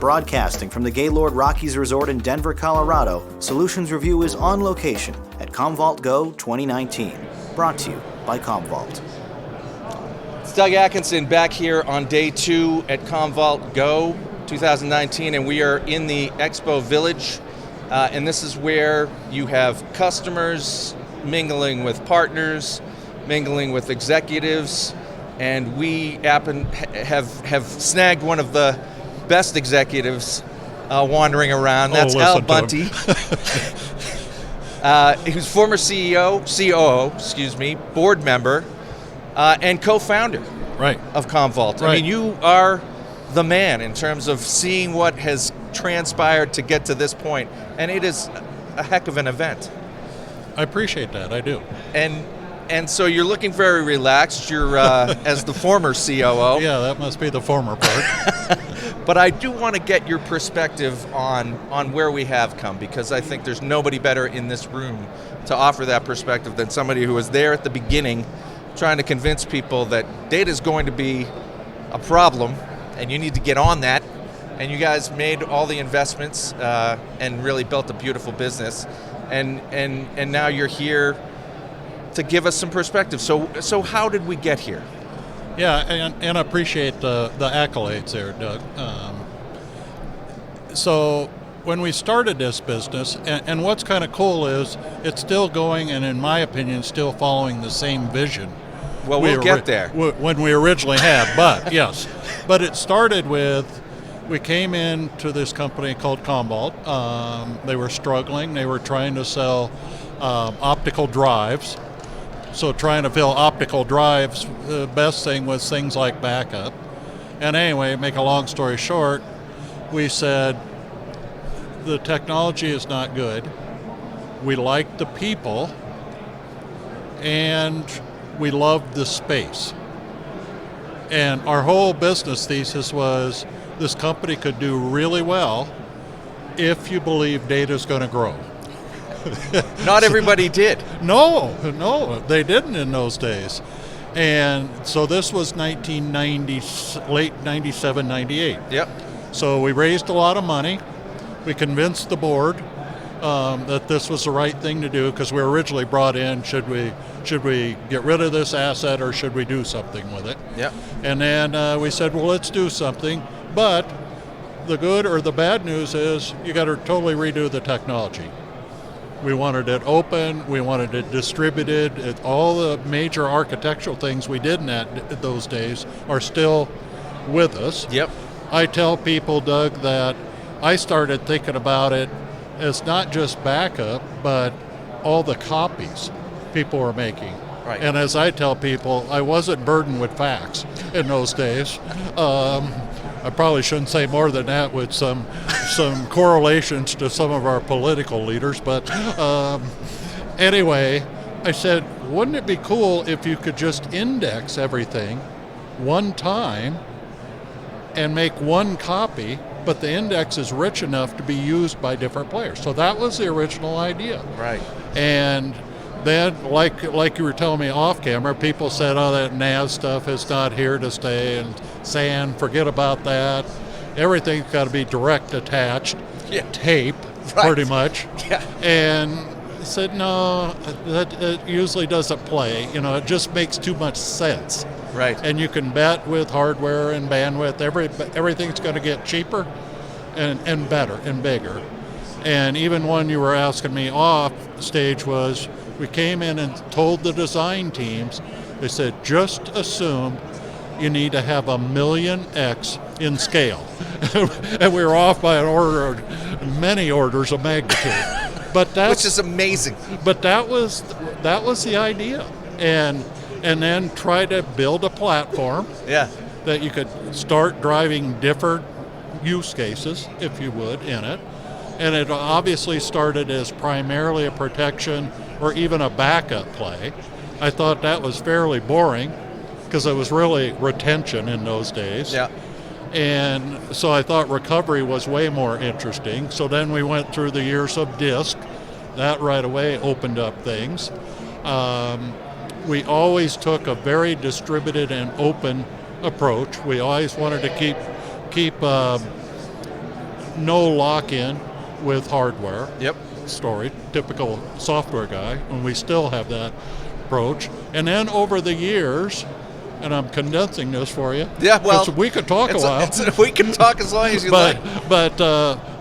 Broadcasting from the Gaylord Rockies Resort in Denver, Colorado, Solutions Review is on location at Commvault GO 2019. Brought to you by Commvault. It's Doug Atkinson back here on day 2 at Commvault GO 2019, and we are in the Expo Village. And this is where you have customers mingling with partners, mingling with executives, and we have snagged one of the best executives wandering around. That's Al Bunte, who's former COO, board member, and co-founder of Commvault. Right. I mean, you are the man in terms of seeing what has transpired to get to this point, and it is a heck of an event. I appreciate that, I do. And so you're looking very relaxed. You're as the former COO. Yeah, that must be the former part. But I do want to get your perspective on where we have come, because I think there's nobody better in this room to offer that perspective than somebody who was there at the beginning trying to convince people that data is going to be a problem and you need to get on that. And you guys made all the investments and really built a beautiful business. And now you're here to give us some perspective. So how did we get here? Yeah, and I appreciate the accolades there, Doug. So when we started this business, and what's kind of cool is it's still going, and in my opinion, still following the same vision. Well, we'll get there. When we originally had, but yes. But it started with, we came into this company called Commvault. They were struggling. They were trying to sell optical drives. So trying to fill optical drives, the best thing was things like backup. And anyway, make a long story short, we said the technology is not good. We like the people, and we love the space. And our whole business thesis was this company could do really well if you believe data is going to grow. Not everybody did. No, they didn't in those days. And so this was 1990, late 97, 98. Yep. So we raised a lot of money. We convinced the board that this was the right thing to do, because we were originally brought in, should we get rid of this asset or should we do something with it? Yep. And then we said, well, let's do something. But the good or the bad news is you got to totally redo the technology. We wanted it open, we wanted it distributed. All the major architectural things we did in those days are still with us. Yep. I tell people, Doug, that I started thinking about it as not just backup, but all the copies people were making. Right. And as I tell people, I wasn't burdened with facts in those days. I probably shouldn't say more than that with some correlations to some of our political leaders, but anyway, I said, wouldn't it be cool if you could just index everything one time and make one copy, but the index is rich enough to be used by different players? So that was the original idea. Right. And then, like you were telling me off camera, people said, oh, that NAS stuff is not here to stay, and SAN, forget about that. Everything's got to be direct attached, tape, pretty much. Yeah. And I said, no, that usually doesn't play. It just makes too much sense. Right. And you can bet with hardware and bandwidth, everything's going to get cheaper and better and bigger. And even one you were asking me off stage was, we came in and told the design teams, they said, just assume you need to have 1,000,000x in scale. And we were off by an order of many orders of magnitude. But which is amazing. But that was the idea. And then try to build a platform that you could start driving different use cases, if you would, in it. And it obviously started as primarily a protection or even a backup play. I thought that was fairly boring because it was really retention in those days. Yeah. And so I thought recovery was way more interesting. So then we went through the years of disk. That right away opened up things. We always took a very distributed and open approach. We always wanted to keep no lock-in with hardware. Yep. Storage, typical software guy, and we still have that approach. And then over the years, and I'm condensing this for you. Yeah, well, we could talk a while. We can talk as long as you like. But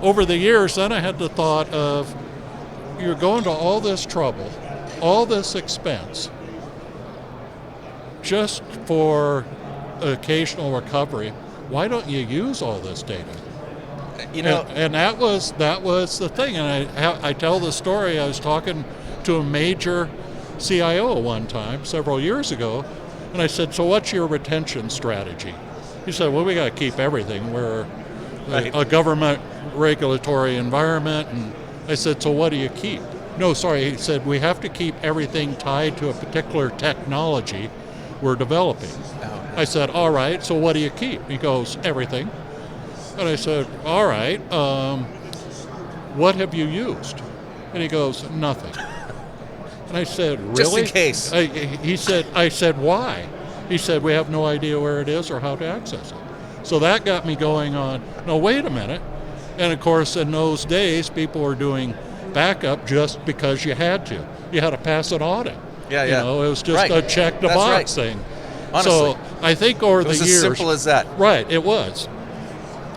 over the years, then I had the thought of, you're going to all this trouble, all this expense, just for occasional recovery. Why don't you use all this data? And that was the thing. And I tell the story. I was talking to a major CIO one time several years ago, and I said, "So what's your retention strategy?" He said, "Well, we got to keep everything. We're a government regulatory environment." And I said, "So what do you keep?" No, sorry. He said, "We have to keep everything tied to a particular technology we're developing." I said, "All right. So what do you keep?" He goes, "Everything." And I said, "All right, what have you used?" And he goes, "Nothing." And I said, "Really?" Just in case. I said, "Why?" He said, "We have no idea where it is or how to access it." So that got me going on, no, wait a minute. And of course, in those days, people were doing backup just because you had to. You had to pass an audit. Yeah. It was just a check the box thing. Honestly. So I think over the years. It was as simple as that. Right, it was.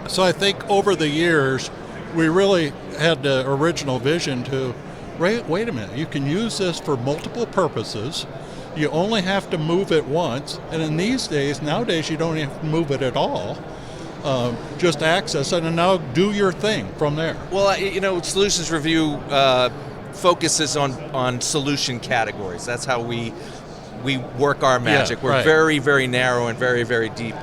So I think over the years, we really had the original vision to, wait a minute, you can use this for multiple purposes. You only have to move it once. And in nowadays, you don't have to move it at all. Just access it and now do your thing from there. Well, Solutions Review focuses on solution categories. That's how we work our magic. We're very, very narrow and very, very deep.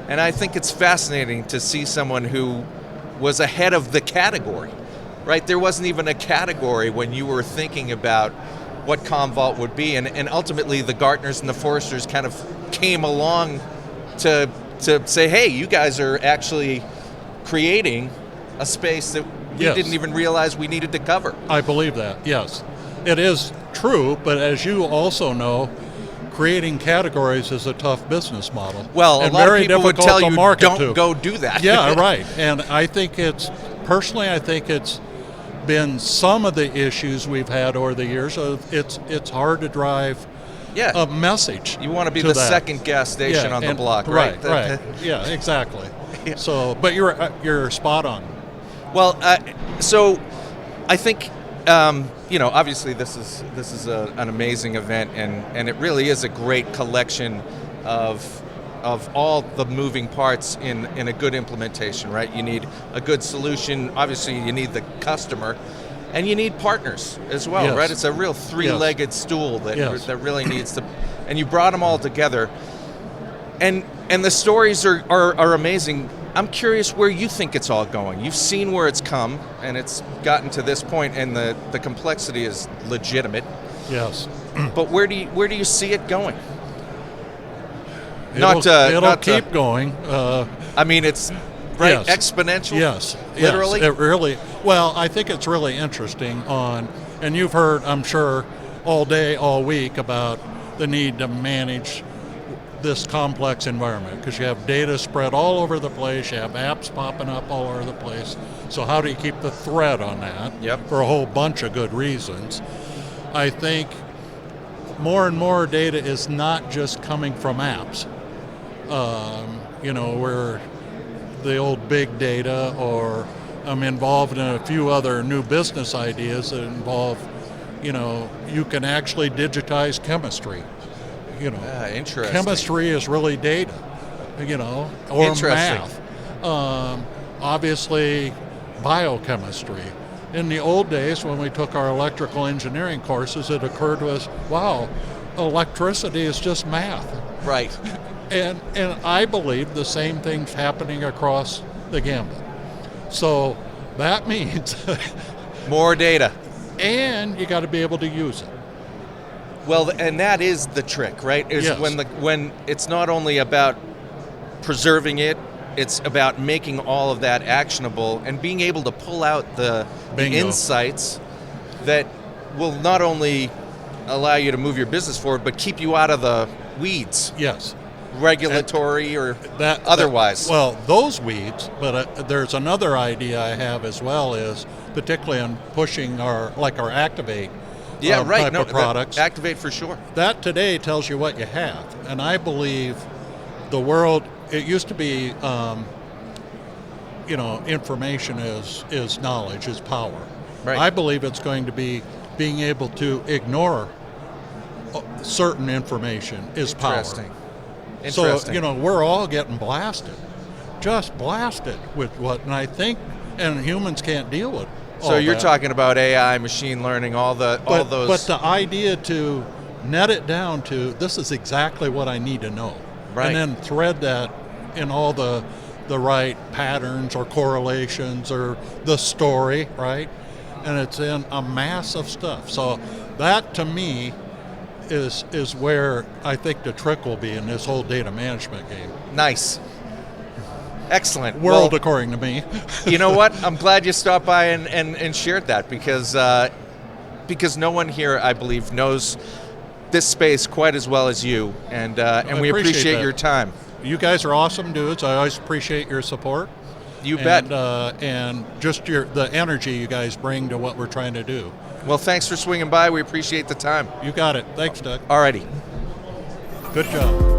And I think it's fascinating to see someone who was ahead of the category, right? There wasn't even a category when you were thinking about what Commvault would be. And ultimately, the Gartners and the Forresters kind of came along to say, hey, you guys are actually creating a space that we didn't even realize we needed to cover. I believe that, yes. It is true, but as you also know, creating categories is a tough business model. Well, a lot of people would tell you, don't go do that. Yeah, right. And I think it's been some of the issues we've had over the years. It's hard to drive a message. You want to be the second gas station on the block, right? Right. Yeah, exactly. So, but you're spot on. Well, so I think obviously this is an amazing event, and it really is a great collection of all the moving parts in a good implementation, right? You need a good solution. Obviously, you need the customer, and you need partners as well, right? It's a real three-legged stool that really needs to, and you brought them all together, and the stories are amazing. I'm curious where you think it's all going. You've seen where it's come, and it's gotten to this point, and the complexity is legitimate. Yes. But where do you see it going? It'll keep going. I mean, it's exponential. Yes. Literally. Yes, it really. Well, I think it's really interesting and you've heard, I'm sure, all day, all week about the need to manage this complex environment because you have data spread all over the place, you have apps popping up all over the place. So how do you keep the thread on that? Yep. For a whole bunch of good reasons. I think more and more data is not just coming from apps. Where the old big data, or I'm involved in a few other new business ideas that involve, you can actually digitize chemistry. Interesting. Chemistry is really data, or math. Obviously, biochemistry. In the old days, when we took our electrical engineering courses, it occurred to us, wow, electricity is just math. Right. And I believe the same thing's happening across the gambit. So that means more data. And you got to be able to use it. Well, and that is the trick, right? Yes. When it's not only about preserving it, it's about making all of that actionable and being able to pull out the insights that will not only allow you to move your business forward, but keep you out of the weeds. Yes. regulatory or otherwise. Well, those weeds, but there's another idea I have as well, is particularly on pushing our Activate type of products. Activate for sure. That today tells you what you have. And I believe the world, it used to be, information is knowledge, is power. Right. I believe it's going to be being able to ignore certain information is power. Interesting. So, we're all getting blasted, just blasted with and I think, and humans can't deal with. So you're talking about AI, machine learning, all those. But the idea to net it down to, this is exactly what I need to know. Right. And then thread that in all the right patterns or correlations or the story, right? And it's in a mass of stuff. So that, to me, is where I think the trick will be in this whole data management game. Nice. Excellent. World, according to me. You know what? I'm glad you stopped by and shared that, because no one here, I believe, knows this space quite as well as you, and we appreciate your time. You guys are awesome dudes. I always appreciate your support. You bet. And just the energy you guys bring to what we're trying to do. Well, thanks for swinging by. We appreciate the time. You got it. Thanks, Doug. Alrighty. Good job.